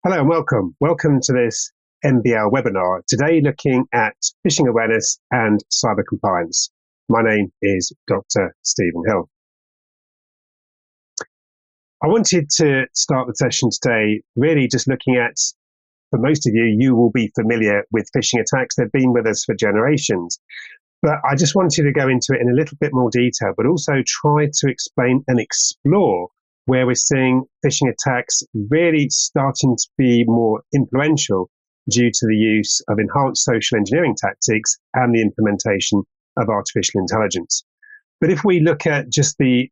Hello and welcome. Welcome to this MBL webinar. Today looking at phishing awareness and cyber compliance. My name is Dr. Stephen Hill. I wanted to start the session today really just looking at, for most of you, you will be familiar with phishing attacks. They've been with us for generations. But I just wanted to go into it in a little bit more detail, but also try to explain and explore where we're seeing phishing attacks really starting to be more influential due to the use of enhanced social engineering tactics and the implementation of artificial intelligence. But if we look at just the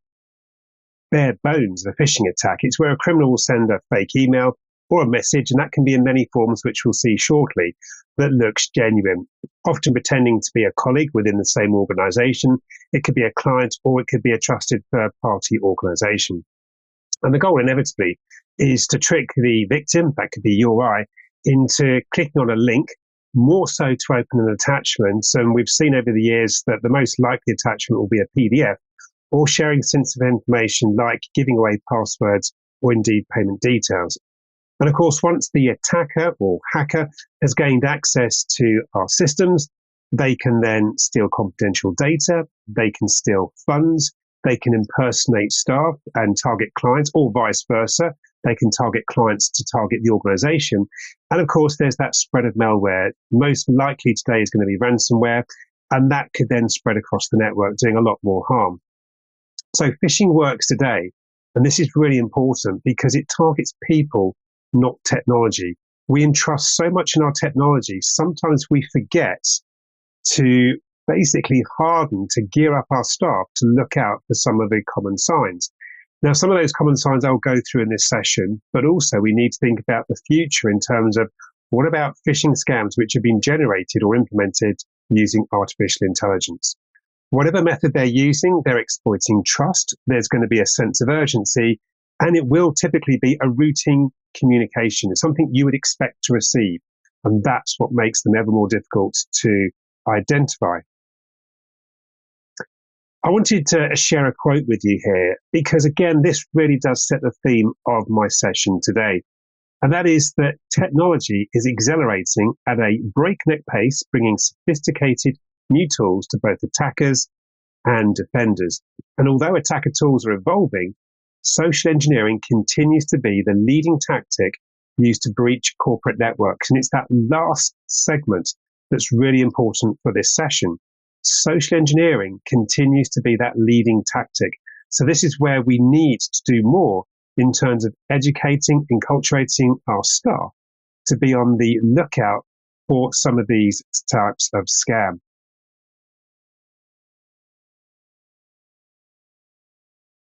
bare bones of a phishing attack, it's where a criminal will send a fake email or a message, and that can be in many forms, which we'll see shortly, that looks genuine, often pretending to be a colleague within the same organization. It could be a client or it could be a trusted third-party organization. And the goal inevitably is to trick the victim, that could be you or I, into clicking on a link, more so to open an attachment. And we've seen over the years that the most likely attachment will be a PDF or sharing sensitive information like giving away passwords or indeed payment details. And of course, once the attacker or hacker has gained access to our systems, they can then steal confidential data, they can steal funds, they can impersonate staff and target clients, or vice versa. They can target clients to target the organization. And of course, there's that spread of malware. Most likely today is going to be ransomware, and that could then spread across the network, doing a lot more harm. So phishing works today, and this is really important because it targets people, not technology. We entrust so much in our technology, sometimes we forget to basically harden, to gear up our staff to look out for some of the common signs. Now, some of those common signs I'll go through in this session, but also we need to think about the future in terms of what about phishing scams which have been generated or implemented using artificial intelligence. Whatever method they're using, they're exploiting trust. There's going to be a sense of urgency, and it will typically be a routine communication. It's something you would expect to receive, and that's what makes them ever more difficult to identify. I wanted to share a quote with you here because, again, this really does set the theme of my session today. And that is that technology is accelerating at a breakneck pace, bringing sophisticated new tools to both attackers and defenders. And although attacker tools are evolving, social engineering continues to be the leading tactic used to breach corporate networks. And it's that last segment that's really important for this session. Social engineering continues to be that leading tactic. So this is where we need to do more in terms of educating, enculturating our staff to be on the lookout for some of these types of scam.